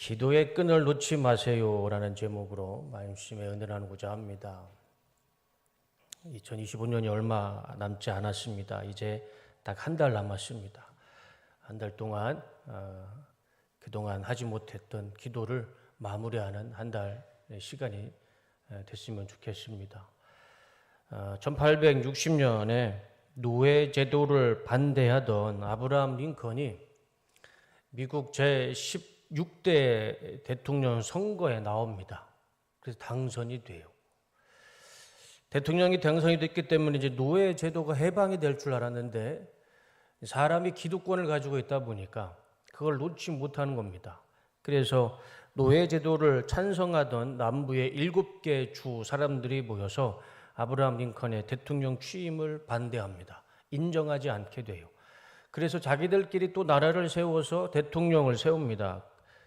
기도의 끈을 놓지 마세요라는 제목으로 말씀에 은혜 나누고자 합니다. 2025년이 얼마 남지 않았습니다. 이제 딱 한 달 남았습니다. 한 달 동안 그동안 하지 못했던 기도를 마무리하는 한 달의 시간이 됐으면 좋겠습니다. 1860년에 노예 제도를 반대하던 아브라함 링컨이 미국 제16대 대통령 선거에 나옵니다. 그래서 당선이 돼요. 대통령이 당선이 됐기 때문에 이제 노예 제도가 해방이 될 줄 알았는데 사람이 기득권을 가지고 있다 보니까 그걸 놓지 못하는 겁니다. 그래서 노예 제도를 찬성하던 남부의 7개 주 사람들이 모여서 아브라함 링컨의 대통령 취임을 반대합니다. 인정하지 않게 돼요. 그래서 자기들끼리 또 나라를 세워서 대통령을 세웁니다.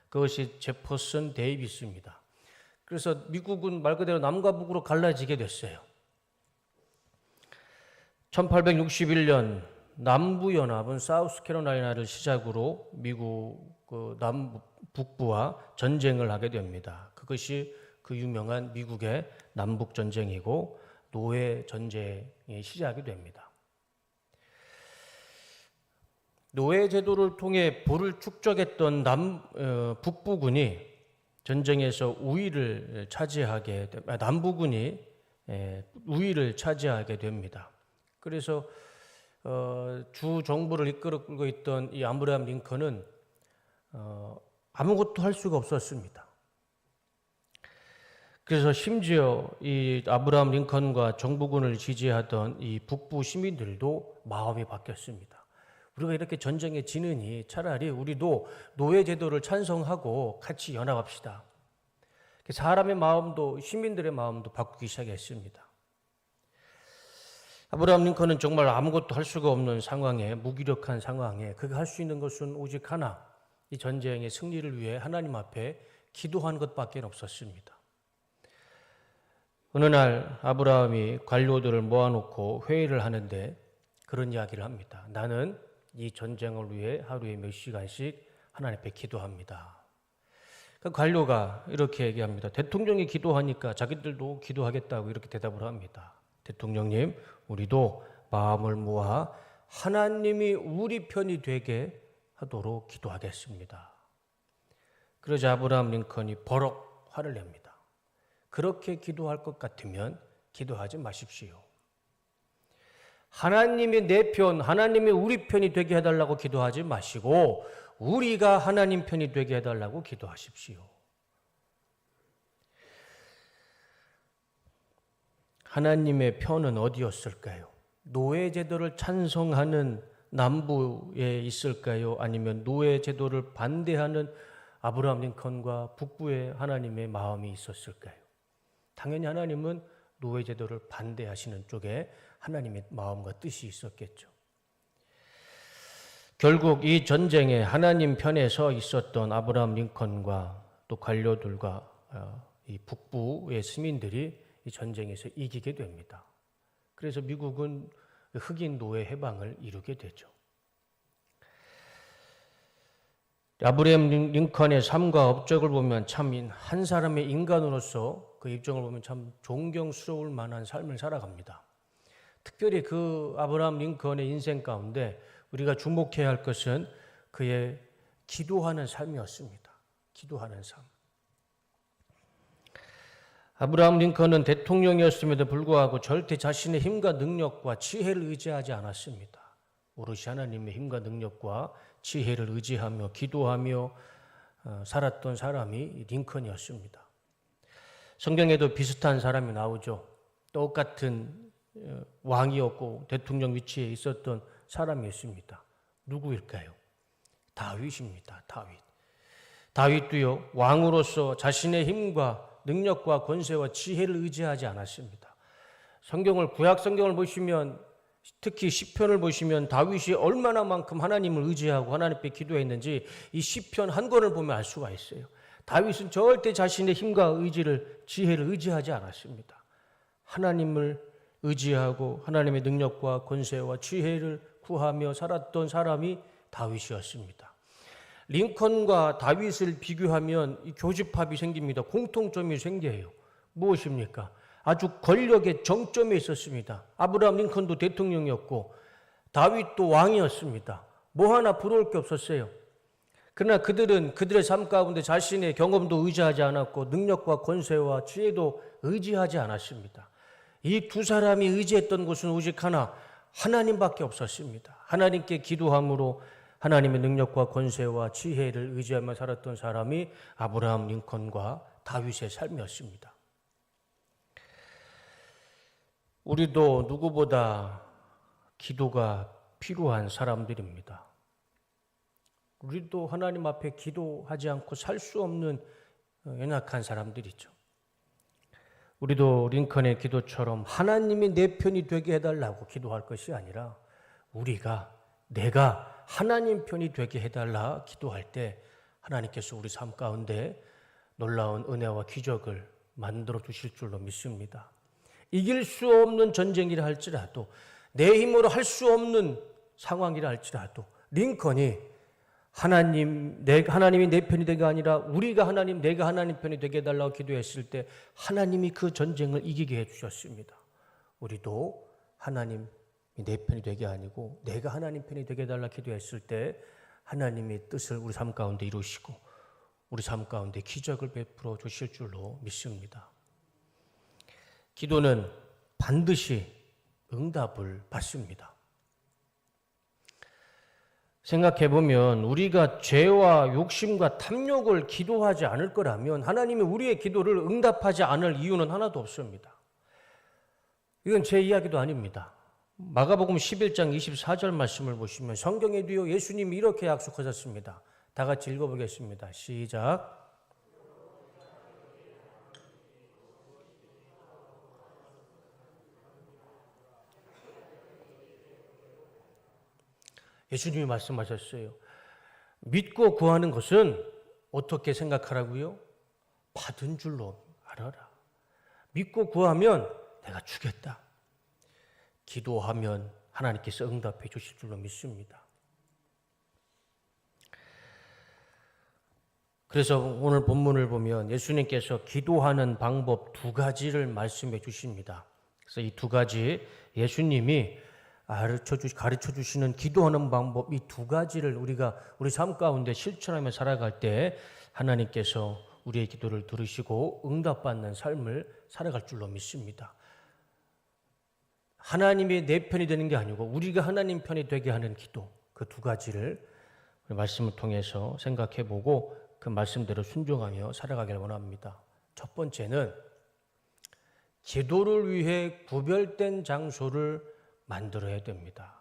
그것이 제퍼슨 데이비스입니다. 그래서 미국은 말 그대로 남과 북으로 갈라지게 됐어요. 1861년 남부연합은 사우스캐롤라이나를 시작으로 미국 북부와 전쟁을 하게 됩니다. 그것이 그 유명한 미국의 남북전쟁이고 노예 전쟁의 시작이 됩니다. 노예 제도를 통해 부를 축적했던 북부군이 전쟁에서 남부군이 우위를 차지하게 됩니다. 그래서 주 정부를 이끌고 있던 이 아브라함 링컨은 아무것도 할 수가 없었습니다. 그래서 심지어 이 아브라함 링컨과 정부군을 지지하던 이 북부 시민들도 마음이 바뀌었습니다. 우리가 이렇게 전쟁에 지느니 차라리 우리도 노예 제도를 찬성하고 같이 연합합시다. 사람의 마음도 시민들의 마음도 바꾸기 시작했습니다. 아브라함 링컨은 정말 아무것도 할 수가 없는 상황에, 무기력한 상황에 그가 할 수 있는 것은 오직 하나, 이 전쟁의 승리를 위해 하나님 앞에 기도한 것밖에 없었습니다. 어느 날 아브라함이 관료들을 모아놓고 회의를 하는데 그런 이야기를 합니다. 나는 이 전쟁을 위해 하루에 몇 시간씩 하나님 앞에 기도합니다. 그 관료가 이렇게 얘기합니다. 대통령이 기도하니까 자기들도 기도하겠다고 이렇게 대답을 합니다. 대통령님, 우리도 마음을 모아 하나님이 우리 편이 되게 하도록 기도하겠습니다. 그러자 아브라함 링컨이 버럭 화를 냅니다. 그렇게 기도할 것 같으면 기도하지 마십시오. 하나님이 내 편, 하나님이 우리 편이 되게 해달라고 기도하지 마시고 우리가 하나님 편이 되게 해달라고 기도하십시오. 하나님의 편은 어디였을까요? 노예 제도를 찬성하는 남부에 있을까요? 아니면 노예 제도를 반대하는 아브라함 링컨과 북부에 하나님의 마음이 있었을까요? 당연히 하나님은 노예 제도를 반대하시는 쪽에 하나님의 마음과 뜻이 있었겠죠. 결국 이 전쟁에 하나님 편에 서 있었던 아브라함 링컨과 또 관료들과 이 북부의 시민들이 이 전쟁에서 이기게 됩니다. 그래서 미국은 흑인 노예 해방을 이루게 되죠. 아브라함 링컨의 삶과 업적을 보면 참 한 사람의 인간으로서 그 입장을 보면 참 존경스러울 만한 삶을 살아갑니다. 특별히 그 아브라함 링컨의 인생 가운데 우리가 주목해야 할 것은 그의 기도하는 삶이었습니다. 기도하는 삶. 아브라함 링컨은 대통령이었음에도 불구하고 절대 자신의 힘과 능력과 지혜를 의지하지 않았습니다. 오롯이 하나님의 힘과 능력과 지혜를 의지하며 기도하며 살았던 사람이 링컨이었습니다. 성경에도 비슷한 사람이 나오죠. 똑같은 왕이었고 대통령 위치에 있었던 사람이 있습니다. 누구일까요? 다윗입니다. 다윗도요, 왕으로서 자신의 힘과 능력과 권세와 지혜를 의지하지 않았습니다. 구약 성경을 보시면 특히 시편을 보시면 다윗이 얼마나만큼 하나님을 의지하고 하나님 앞에 기도했는지 이 시편 한 권을 보면 알 수가 있어요. 다윗은 절대 자신의 힘과 지혜를 의지하지 않았습니다. 하나님을 의지하고 하나님의 능력과 권세와 지혜를 구하며 살았던 사람이 다윗이었습니다. 링컨과 다윗을 비교하면 이 교집합이 생깁니다. 공통점이 생겨요. 무엇입니까? 아주 권력의 정점에 있었습니다. 아브라함 링컨도 대통령이었고 다윗도 왕이었습니다. 뭐 하나 부러울 게 없었어요. 그러나 그들은 그들의 삶 가운데 자신의 경험도 의지하지 않았고 능력과 권세와 지혜도 의지하지 않았습니다. 이 두 사람이 의지했던 것은 오직 하나님밖에 없었습니다. 하나님께 기도함으로 하나님의 능력과 권세와 지혜를 의지하며 살았던 사람이 아브라함 링컨과 다윗의 삶이었습니다. 우리도 누구보다 기도가 필요한 사람들입니다. 우리도 하나님 앞에 기도하지 않고 살 수 없는 연약한 사람들이죠. 우리도 링컨의 기도처럼 하나님이 내 편이 되게 해달라고 기도할 것이 아니라 내가 하나님 편이 되게 해달라 기도할 때 하나님께서 우리 삶 가운데 놀라운 은혜와 기적을 만들어 주실 줄로 믿습니다. 이길 수 없는 전쟁이라 할지라도 내 힘으로 할 수 없는 상황이라 할지라도 링컨이 하나님이 내 편이 되게 아니라 내가 하나님 편이 되게 해달라고 기도했을 때 하나님이 그 전쟁을 이기게 해주셨습니다. 우리도 하나님이 내 편이 되게 아니고 내가 하나님 편이 되게 해달라고 기도했을 때 하나님의 뜻을 우리 삶 가운데 이루시고 우리 삶 가운데 기적을 베풀어 주실 줄로 믿습니다. 기도는 반드시 응답을 받습니다. 생각해보면 우리가 죄와 욕심과 탐욕을 기도하지 않을 거라면 하나님이 우리의 기도를 응답하지 않을 이유는 하나도 없습니다. 이건 제 이야기도 아닙니다. 마가복음 11장 24절 말씀을 보시면 성경에도요 예수님이 이렇게 약속하셨습니다. 다 같이 읽어보겠습니다. 시작. 예수님이 말씀하셨어요. 믿고 구하는 것은 어떻게 생각하라고요? 받은 줄로 알아라. 믿고 구하면 내가 주겠다. 기도하면 하나님께서 응답해 주실 줄로 믿습니다. 그래서 오늘 본문을 보면 예수님께서 기도하는 방법 두 가지를 말씀해 주십니다. 그래서 이 두 가지 예수님이 가르쳐 주시는 기도하는 방법 이 두 가지를 우리 삶 가운데 실천하며 살아갈 때 하나님께서 우리의 기도를 들으시고 응답받는 삶을 살아갈 줄로 믿습니다. 하나님이 내 편이 되는 게 아니고 우리가 하나님 편이 되게 하는 기도 그 두 가지를 말씀을 통해서 생각해 보고 그 말씀대로 순종하며 살아가길 원합니다. 첫 번째는 기도를 위해 구별된 장소를 만들어야 됩니다.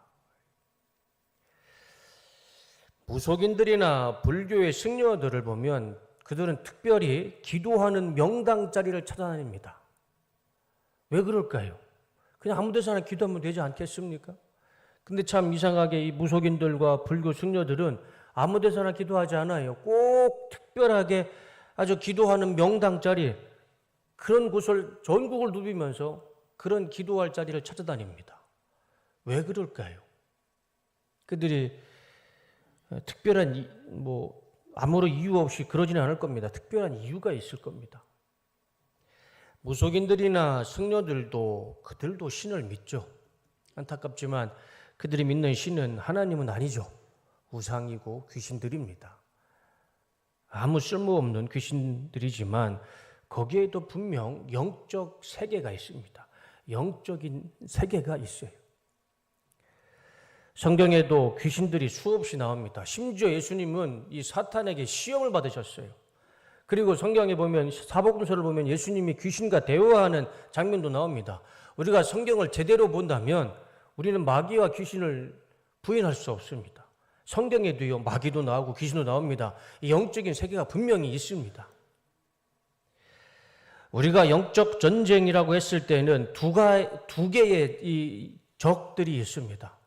무속인들이나 불교의 승려들을 보면 그들은 특별히 기도하는 명당 자리를 찾아다닙니다. 왜 그럴까요? 그냥 아무 데서나 기도하면 되지 않겠습니까? 근데 참 이상하게 이 무속인들과 불교 승려들은 아무 데서나 기도하지 않아요. 꼭 특별하게 아주 기도하는 명당 자리 그런 곳을 전국을 누비면서 그런 기도할 자리를 찾아다닙니다. 왜 그럴까요? 그들이 특별한 아무런 이유 없이 그러지는 않을 겁니다. 특별한 이유가 있을 겁니다. 무속인들이나 승려들도 그들도 신을 믿죠. 안타깝지만 그들이 믿는 신은 하나님은 아니죠. 우상이고 귀신들입니다. 아무 쓸모없는 귀신들이지만 거기에도 분명 영적 세계가 있습니다. 영적인 세계가 있어요. 성경에도 귀신들이 수없이 나옵니다. 심지어 예수님은 이 사탄에게 시험을 받으셨어요. 그리고 성경에 보면 사복음서를 보면 예수님이 귀신과 대화하는 장면도 나옵니다. 우리가 성경을 제대로 본다면 우리는 마귀와 귀신을 부인할 수 없습니다. 성경에도요 마귀도 나오고 귀신도 나옵니다. 이 영적인 세계가 분명히 있습니다. 우리가 영적 전쟁이라고 했을 때는 두 개의 이 적들이 있습니다.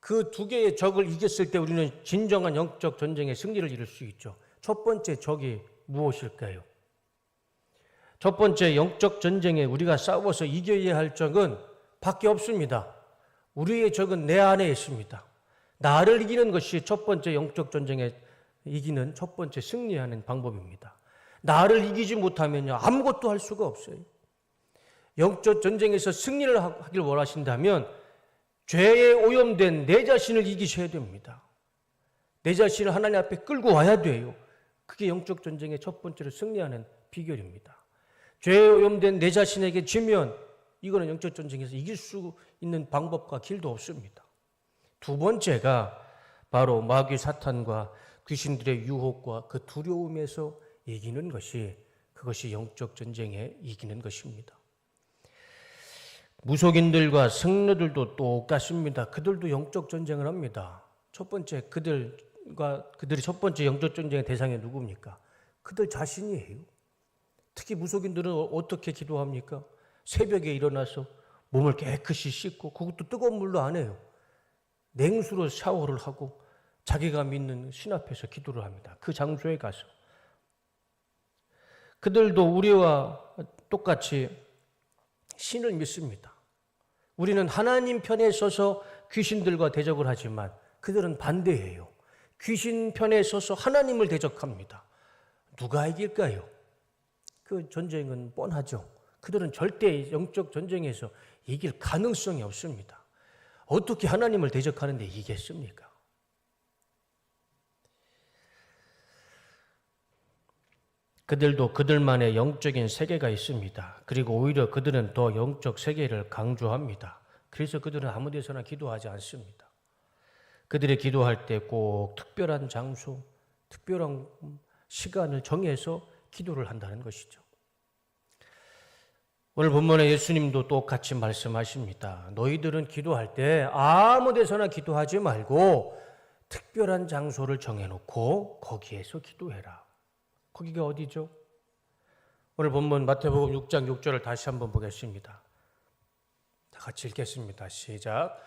그 두 개의 적을 이겼을 때 우리는 진정한 영적 전쟁의 승리를 이룰 수 있죠. 첫 번째 적이 무엇일까요? 첫 번째 영적 전쟁에 우리가 싸워서 이겨야 할 적은 밖에 없습니다. 우리의 적은 내 안에 있습니다. 나를 이기는 것이 첫 번째 영적 전쟁에 이기는 첫 번째 승리하는 방법입니다. 나를 이기지 못하면요, 아무것도 할 수가 없어요. 영적 전쟁에서 승리를 하길 원하신다면 죄에 오염된 내 자신을 이기셔야 됩니다. 내 자신을 하나님 앞에 끌고 와야 돼요. 그게 영적 전쟁의 첫 번째로 승리하는 비결입니다. 죄에 오염된 내 자신에게 지면 이거는 영적 전쟁에서 이길 수 있는 방법과 길도 없습니다. 두 번째가 바로 마귀 사탄과 귀신들의 유혹과 그 두려움에서 이기는 것이, 그것이 영적 전쟁에 이기는 것입니다. 무속인들과 성도들도 똑같습니다. 그들도 영적 전쟁을 합니다. 첫 번째 그들이 첫 번째 영적 전쟁의 대상이 누굽니까? 그들 자신이에요. 특히 무속인들은 어떻게 기도합니까? 새벽에 일어나서 몸을 깨끗이 씻고, 그것도 뜨거운 물로 안 해요. 냉수로 샤워를 하고 자기가 믿는 신 앞에서 기도를 합니다. 그 장소에 가서. 그들도 우리와 똑같이 신을 믿습니다. 우리는 하나님 편에 서서 귀신들과 대적을 하지만 그들은 반대예요. 귀신 편에 서서 하나님을 대적합니다. 누가 이길까요? 그 전쟁은 뻔하죠. 그들은 절대 영적 전쟁에서 이길 가능성이 없습니다. 어떻게 하나님을 대적하는데 이기겠습니까? 그들도 그들만의 영적인 세계가 있습니다. 그리고 오히려 그들은 더 영적 세계를 강조합니다. 그래서 그들은 아무 데서나 기도하지 않습니다. 그들이 기도할 때 꼭 특별한 장소, 특별한 시간을 정해서 기도를 한다는 것이죠. 오늘 본문에 예수님도 똑같이 말씀하십니다. 너희들은 기도할 때 아무 데서나 기도하지 말고 특별한 장소를 정해놓고 거기에서 기도해라. 거기가 어디죠? 오늘 본문 마태복음 6장 6절을 다시 한번 보겠습니다. 다 같이 읽겠습니다. 시작.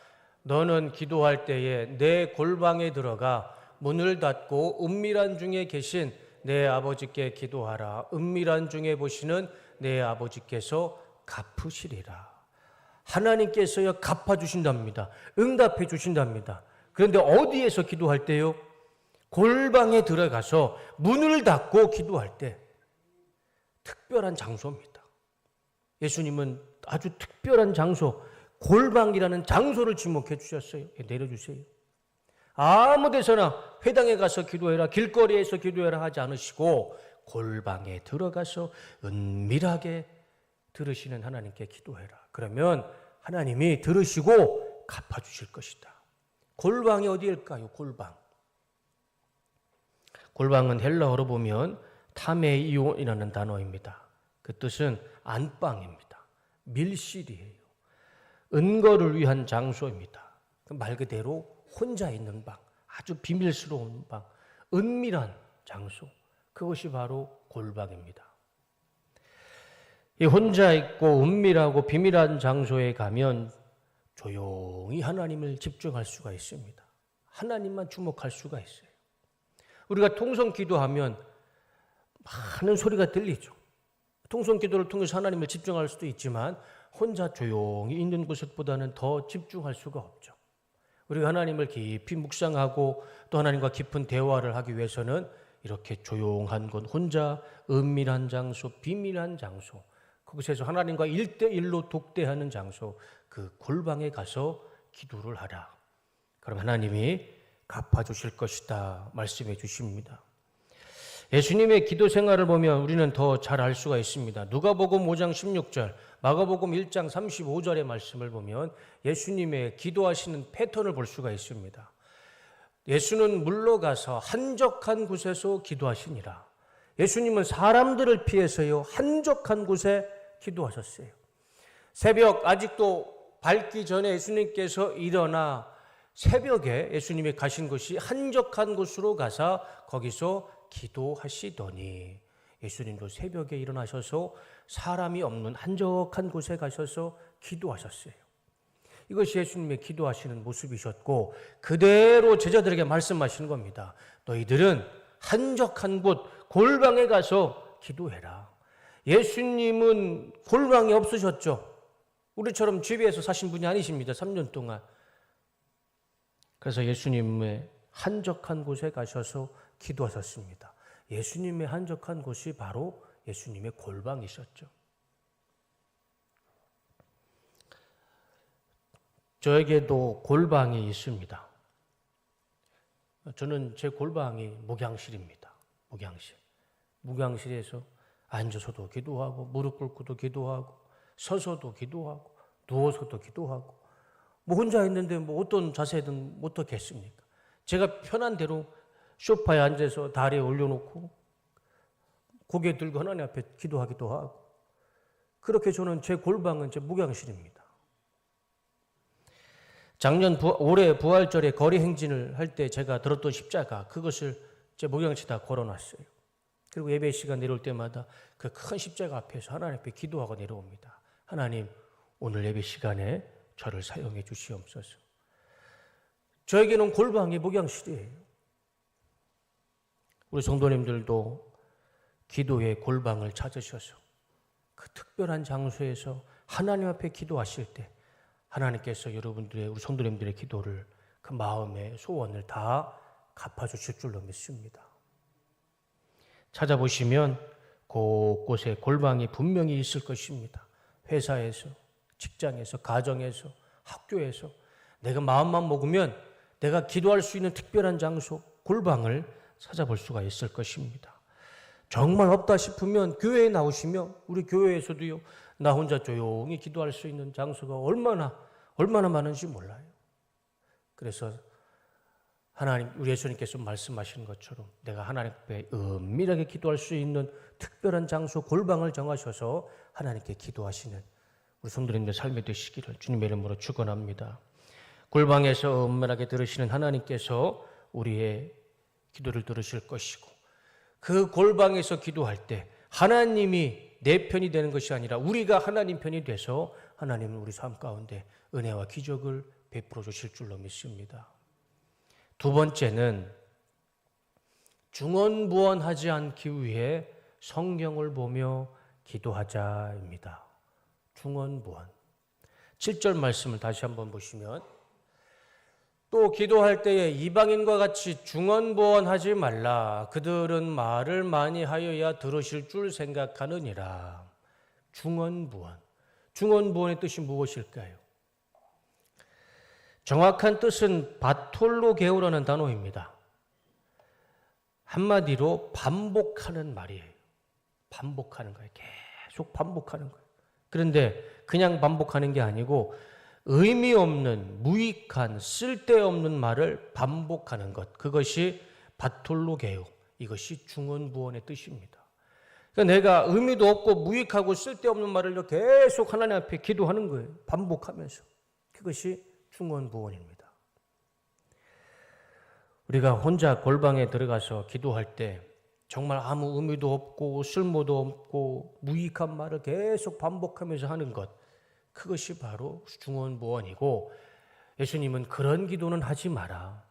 너는 기도할 때에 내 골방에 들어가 문을 닫고 은밀한 중에 계신 내 아버지께 기도하라. 은밀한 중에 보시는 내 아버지께서 갚으시리라. 하나님께서요 갚아주신답니다. 응답해 주신답니다. 그런데 어디에서 기도할 때요? 골방에 들어가서 문을 닫고 기도할 때 특별한 장소입니다. 예수님은 아주 특별한 장소, 골방이라는 장소를 지목해 주셨어요. 내려주세요. 아무 데서나 회당에 가서 기도해라, 길거리에서 기도해라 하지 않으시고 골방에 들어가서 은밀하게 들으시는 하나님께 기도해라. 그러면 하나님이 들으시고 갚아주실 것이다. 골방이 어디일까요? 골방. 골방은 헬라어로 보면 타메이온이라는 단어입니다. 그 뜻은 안방입니다. 밀실이에요. 은거를 위한 장소입니다. 말 그대로 혼자 있는 방, 아주 비밀스러운 방, 은밀한 장소, 그것이 바로 골방입니다. 이 혼자 있고 은밀하고 비밀한 장소에 가면 조용히 하나님을 집중할 수가 있습니다. 하나님만 주목할 수가 있어요. 우리가 통성 기도하면 많은 소리가 들리죠. 통성 기도를 통해서 하나님을 집중할 수도 있지만 혼자 조용히 있는 곳보다는 더 집중할 수가 없죠. 우리가 하나님을 깊이 묵상하고 또 하나님과 깊은 대화를 하기 위해서는 이렇게 조용한 곳, 혼자 은밀한 장소, 비밀한 장소, 그곳에서 하나님과 1대1로 독대하는 장소, 그 골방에 가서 기도를 하라. 그럼 하나님이 갚아주실 것이다 말씀해 주십니다. 예수님의 기도 생활을 보면 우리는 더 잘 알 수가 있습니다. 누가복음 5장 16절, 마가복음 1장 35절의 말씀을 보면 예수님의 기도하시는 패턴을 볼 수가 있습니다. 예수는 물러가서 한적한 곳에서 기도하시니라. 예수님은 사람들을 피해서요 한적한 곳에 기도하셨어요. 새벽 아직도 밝기 전에 예수님께서 일어나 새벽에 예수님이 가신 곳이 한적한 곳으로 가서 거기서 기도하시더니 예수님도 새벽에 일어나셔서 사람이 없는 한적한 곳에 가셔서 기도하셨어요. 이것이 예수님의 기도하시는 모습이셨고 그대로 제자들에게 말씀하시는 겁니다. 너희들은 한적한 곳 골방에 가서 기도해라. 예수님은 골방이 없으셨죠. 우리처럼 집에서 사신 분이 아니십니다. 3년 동안. 그래서 예수님의 한적한 곳에 가셔서 기도하셨습니다. 예수님의 한적한 곳이 바로 예수님의 골방이셨죠. 저에게도 골방이 있습니다. 저는 제 골방이 목양실입니다. 목양실. 목양실에서 앉아서도 기도하고 무릎 꿇고도 기도하고 서서도 기도하고 누워서도 기도하고 뭐 혼자 있는데 뭐 어떤 자세든 어떻겠습니까? 제가 편한 대로 소파에 앉아서 다리에 올려놓고 고개 들고 하나님 앞에 기도하기도 하고 그렇게 저는 제 골방은 제 목양실입니다. 올해 부활절에 거리 행진을 할 때 제가 들었던 십자가 그것을 제 목양실에다 걸어놨어요. 그리고 예배 시간 내려올 때마다 그 큰 십자가 앞에서 하나님 앞에 기도하고 내려옵니다. 하나님 오늘 예배 시간에 저를 사용해 주시옵소서. 저에게는 골방이 목양실이에요. 우리 성도님들도 기도의 골방을 찾으셔서 그 특별한 장소에서 하나님 앞에 기도하실 때 하나님께서 여러분들의 우리 성도님들의 기도를 그 마음의 소원을 다 갚아주실 줄로 믿습니다. 찾아보시면 곳곳에 골방이 분명히 있을 것입니다. 회사에서, 직장에서, 가정에서, 학교에서 내가 마음만 먹으면 내가 기도할 수 있는 특별한 장소, 골방을 찾아볼 수가 있을 것입니다. 정말 없다 싶으면 교회에 나오시면 우리 교회에서도요, 나 혼자 조용히 기도할 수 있는 장소가 얼마나 많은지 몰라요. 그래서 하나님, 우리 예수님께서 말씀하시는 것처럼 내가 하나님 앞에 은밀하게 기도할 수 있는 특별한 장소, 골방을 정하셔서 하나님께 기도하시는 우리 성도님들 삶이 되시기를 주님의 이름으로 축원합니다. 골방에서 은밀하게 들으시는 하나님께서 우리의 기도를 들으실 것이고 그 골방에서 기도할 때 하나님이 내 편이 되는 것이 아니라 우리가 하나님 편이 돼서 하나님은 우리 삶 가운데 은혜와 기적을 베풀어 주실 줄로 믿습니다. 두 번째는 중언부언하지 않기 위해 성경을 보며 기도하자입니다. 중언부언. 7절 말씀을 다시 한번 보시면 또 기도할 때에 이방인과 같이 중언부언하지 말라. 그들은 말을 많이 하여야 들으실 줄 생각하느니라. 중언부언. 중언부언의 뜻이 무엇일까요? 정확한 뜻은 바톨로게오라는 단어입니다. 한마디로 반복하는 말이에요. 반복하는 거예요. 계속 반복하는 거예요. 그런데 그냥 반복하는 게 아니고 의미 없는, 무익한, 쓸데없는 말을 반복하는 것. 그것이 바톨로게오. 이것이 중언부언의 뜻입니다. 그러니까 내가 의미도 없고 무익하고 쓸데없는 말을 계속 하나님 앞에 기도하는 거예요. 반복하면서. 그것이 중언부언입니다. 우리가 혼자 골방에 들어가서 기도할 때 정말 아무 의미도 없고 쓸모도 없고 무익한 말을 계속 반복하면서 하는 것, 그것이 바로 중언부언이고 예수님은 그런 기도는 하지 마라,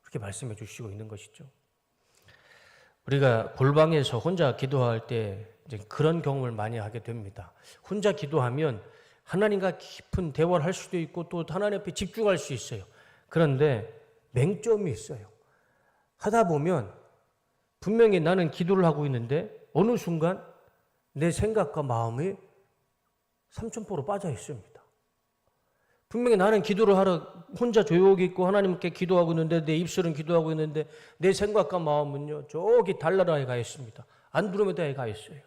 그렇게 말씀해 주시고 있는 것이죠. 우리가 골방에서 혼자 기도할 때 이제 그런 경험을 많이 하게 됩니다. 혼자 기도하면 하나님과 깊은 대화를 할 수도 있고 또 하나님 앞에 집중할 수 있어요. 그런데 맹점이 있어요. 하다 보면 분명히 나는 기도를 하고 있는데 어느 순간 내 생각과 마음이 삼천포로 빠져 있습니다. 분명히 나는 기도를 하러 혼자 조용히 있고 하나님께 기도하고 있는데 내 입술은 기도하고 있는데 내 생각과 마음은요 저기 달나라에 가 있습니다. 안드로메다에 가 있어요.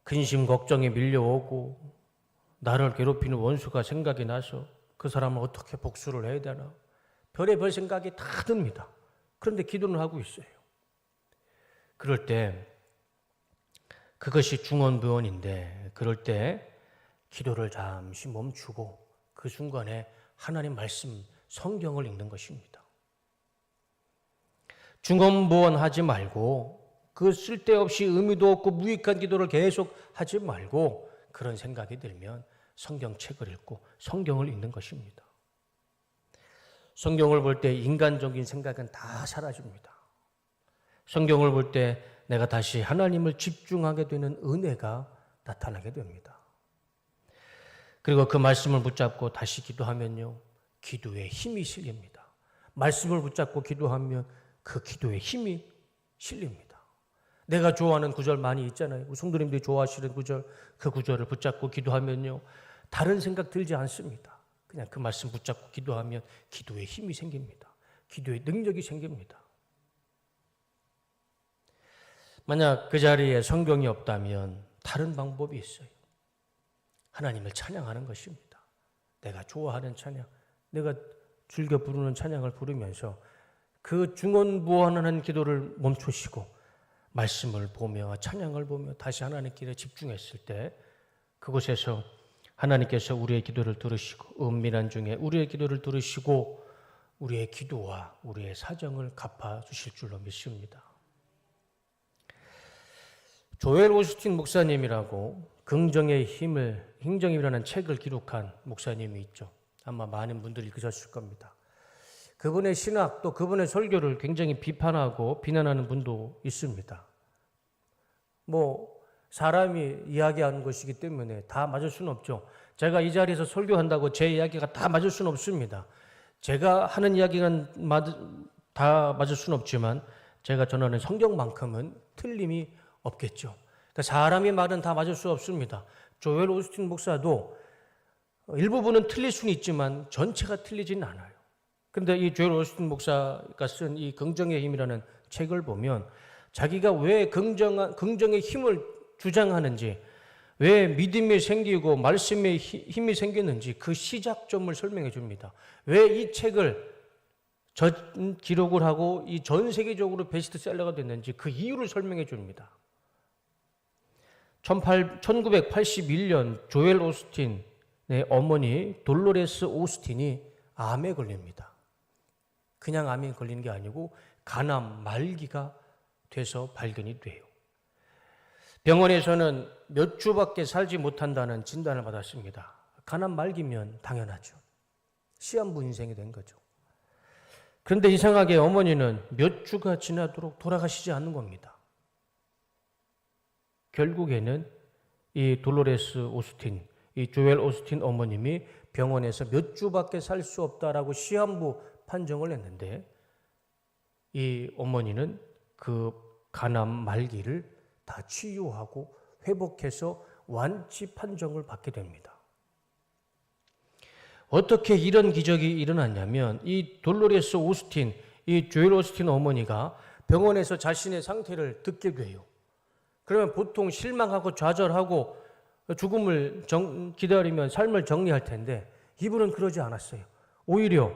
근심 걱정이 밀려오고 나를 괴롭히는 원수가 생각이 나서 그 사람을 어떻게 복수를 해야 되나 별의별 생각이 다 듭니다. 그런데 기도는 하고 있어요. 그럴 때 그것이 중언부언인데 그럴 때 기도를 잠시 멈추고 그 순간에 하나님 말씀 성경을 읽는 것입니다. 중언부언하지 말고 그 쓸데없이 의미도 없고 무익한 기도를 계속 하지 말고 그런 생각이 들면 성경책을 읽고 성경을 읽는 것입니다. 성경을 볼 때 인간적인 생각은 다 사라집니다. 성경을 볼 때 내가 다시 하나님을 집중하게 되는 은혜가 나타나게 됩니다. 그리고 그 말씀을 붙잡고 다시 기도하면요, 기도에 힘이 실립니다. 말씀을 붙잡고 기도하면 그 기도에 힘이 실립니다. 내가 좋아하는 구절 많이 있잖아요. 성도님들이 좋아하시는 구절, 그 구절을 붙잡고 기도하면요, 다른 생각 들지 않습니다. 그냥 그 말씀 붙잡고 기도하면 기도에 힘이 생깁니다. 기도에 능력이 생깁니다. 만약 그 자리에 성경이 없다면 다른 방법이 있어요. 하나님을 찬양하는 것입니다. 내가 좋아하는 찬양, 내가 즐겨 부르는 찬양을 부르면서 그 중언부언하는 기도를 멈추시고 말씀을 보며 찬양을 보며 다시 하나님께 집중했을 때 그곳에서 하나님께서 우리의 기도를 들으시고 은밀한 중에 우리의 기도를 들으시고 우리의 기도와 우리의 사정을 갚아주실 줄로 믿습니다. 조엘 오스틴 목사님이라고 긍정의 힘정이라는 책을 기록한 목사님이 있죠. 아마 많은 분들이 읽으셨을 겁니다. 그분의 신학 또 그분의 설교를 굉장히 비판하고 비난하는 분도 있습니다. 사람이 이야기하는 것이기 때문에 다 맞을 수는 없죠. 제가 이 자리에서 설교한다고 제 이야기가 다 맞을 수는 없습니다. 제가 하는 이야기가 다 맞을 수는 없지만 제가 전하는 성경만큼은 틀림이 없겠죠. 그러니까 사람의 말은 다 맞을 수 없습니다. 조엘 오스틴 목사도 일부분은 틀릴 수는 있지만 전체가 틀리지는 않아요. 그런데 이 조엘 오스틴 목사가 쓴 이 긍정의 힘이라는 책을 보면 자기가 왜 긍정의 힘을 주장하는지, 왜 믿음이 생기고 말씀의 힘이 생기는지 그 시작점을 설명해 줍니다. 왜 이 책을 기록을 하고 이 전 세계적으로 베스트셀러가 됐는지 그 이유를 설명해 줍니다. 1981년 조엘 오스틴의 어머니 돌로레스 오스틴이 암에 걸립니다. 그냥 암에 걸리는 게 아니고 간암 말기가 돼서 발견이 돼요. 병원에서는 몇 주밖에 살지 못한다는 진단을 받았습니다. 간암 말기면 당연하죠. 시한부 인생이 된 거죠. 그런데 이상하게 어머니는 몇 주가 지나도록 돌아가시지 않는 겁니다. 결국에는 이 돌로레스 오스틴, 이 조엘 오스틴 어머님이 병원에서 몇 주밖에 살 수 없다라고 시한부 판정을 했는데 이 어머니는 그 간암 말기를 다 치유하고 회복해서 완치 판정을 받게 됩니다. 어떻게 이런 기적이 일어났냐면 이 돌로레스 오스틴, 이 조엘 오스틴 어머니가 병원에서 자신의 상태를 듣게 돼요. 그러면 보통 실망하고 좌절하고 죽음을 기다리면 삶을 정리할 텐데 이분은 그러지 않았어요. 오히려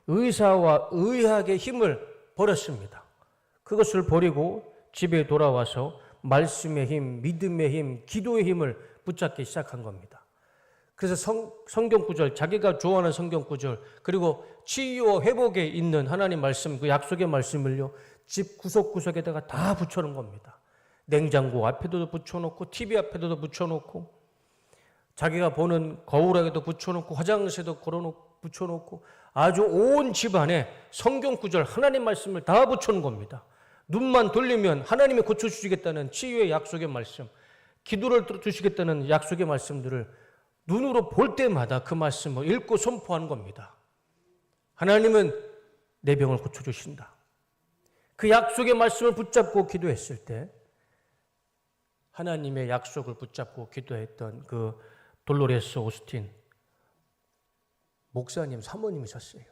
의사와 의학의 힘을 버렸습니다. 그것을 버리고 집에 돌아와서 말씀의 힘, 믿음의 힘, 기도의 힘을 붙잡기 시작한 겁니다. 그래서 성경 구절, 자기가 좋아하는 성경 구절, 그리고 치유와 회복에 있는 하나님 말씀, 그 약속의 말씀을요, 집 구석구석에다가 다 붙여놓은 겁니다. 냉장고 앞에도 붙여놓고 TV 앞에도 붙여놓고 자기가 보는 거울에도 붙여놓고 화장실에도 붙여놓고 아주 온 집안에 성경 구절 하나님 말씀을 다 붙여놓은 겁니다. 눈만 돌리면 하나님이 고쳐주시겠다는 치유의 약속의 말씀, 기도를 들어주시겠다는 약속의 말씀들을 눈으로 볼 때마다 그 말씀을 읽고 선포하는 겁니다. 하나님은 내 병을 고쳐주신다. 그 약속의 말씀을 붙잡고 기도했을 때 하나님의 약속을 붙잡고 기도했던 그 돌로레스 오스틴 목사님 사모님이셨어요.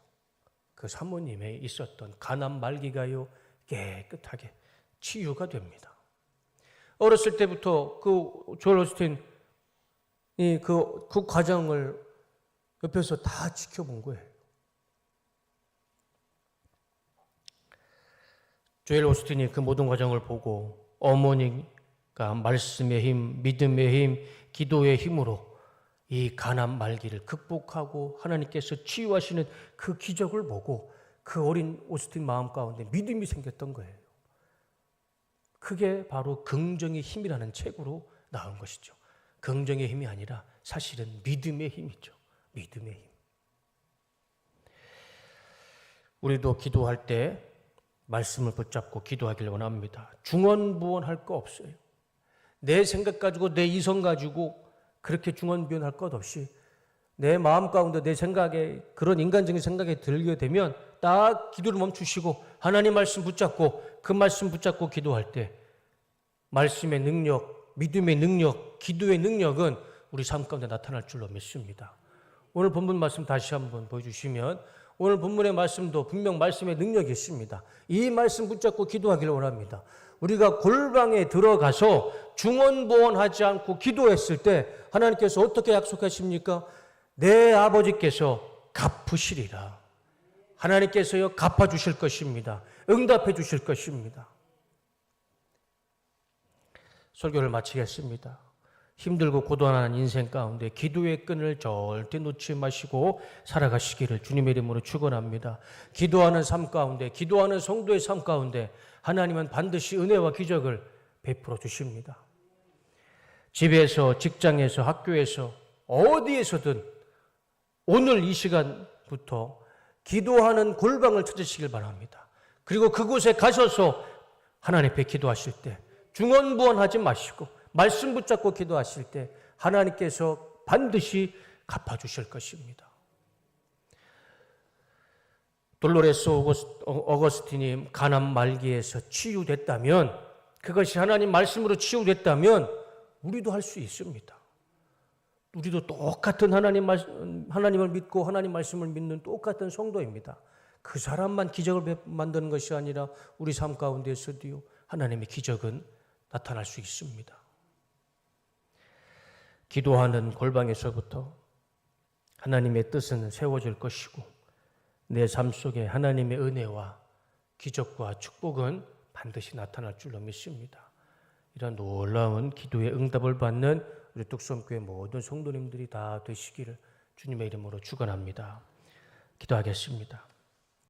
그 사모님에 있었던 간암 말기가요 깨끗하게 치유가 됩니다. 어렸을 때부터 그 조엘 오스틴이 그 과정을 옆에서 다 지켜본 거예요. 조엘 오스틴이 그 모든 과정을 보고 어머니가 말씀의 힘, 믿음의 힘, 기도의 힘으로 이 간암 말기를 극복하고 하나님께서 치유하시는 그 기적을 보고 그 어린 오스틴 마음 가운데 믿음이 생겼던 거예요. 그게 바로 긍정의 힘이라는 책으로 나온 것이죠. 긍정의 힘이 아니라 사실은 믿음의 힘이죠. 믿음의 힘. 우리도 기도할 때 말씀을 붙잡고 기도하길 원합니다. 중언부언할 거 없어요. 내 생각 가지고 내 이성 가지고 그렇게 중언부언할 것 없이 내 마음 가운데 내 생각에 그런 인간적인 생각이 들게 되면 딱 기도를 멈추시고 하나님 말씀 붙잡고 그 말씀 붙잡고 기도할 때 말씀의 능력, 믿음의 능력, 기도의 능력은 우리 삶 가운데 나타날 줄로 믿습니다. 오늘 본문 말씀 다시 한번 보여주시면 오늘 본문의 말씀도 분명 말씀의 능력이 있습니다. 이 말씀 붙잡고 기도하기를 원합니다. 우리가 골방에 들어가서 중언부언하지 않고 기도했을 때 하나님께서 어떻게 약속하십니까? 내 아버지께서 갚으시리라. 하나님께서요 갚아주실 것입니다. 응답해 주실 것입니다. 설교를 마치겠습니다. 힘들고 고단한 인생 가운데 기도의 끈을 절대 놓지 마시고 살아가시기를 주님의 이름으로 축원합니다. 기도하는 삶 가운데, 기도하는 성도의 삶 가운데 하나님은 반드시 은혜와 기적을 베풀어 주십니다. 집에서, 직장에서, 학교에서, 어디에서든 오늘 이 시간부터 기도하는 골방을 찾으시길 바랍니다. 그리고 그곳에 가셔서 하나님 앞에 기도하실 때 중언부언하지 마시고 말씀 붙잡고 기도하실 때 하나님께서 반드시 갚아주실 것입니다. 돌로레스 어거스틴이 가난 말기에서 치유됐다면, 그것이 하나님 말씀으로 치유됐다면 우리도 할 수 있습니다. 우리도 똑같은 하나님을 믿고 하나님 말씀을 믿는 똑같은 성도입니다. 그 사람만 기적을 만드는 것이 아니라 우리 삶 가운데서도요 하나님의 기적은 나타날 수 있습니다. 기도하는 골방에서부터 하나님의 뜻은 세워질 것이고 내 삶 속에 하나님의 은혜와 기적과 축복은 반드시 나타날 줄로 믿습니다. 이런 놀라운 기도의 응답을 받는 우리 뚝섬교회 모든 성도님들이 다 되시기를 주님의 이름으로 축원합니다. 기도하겠습니다.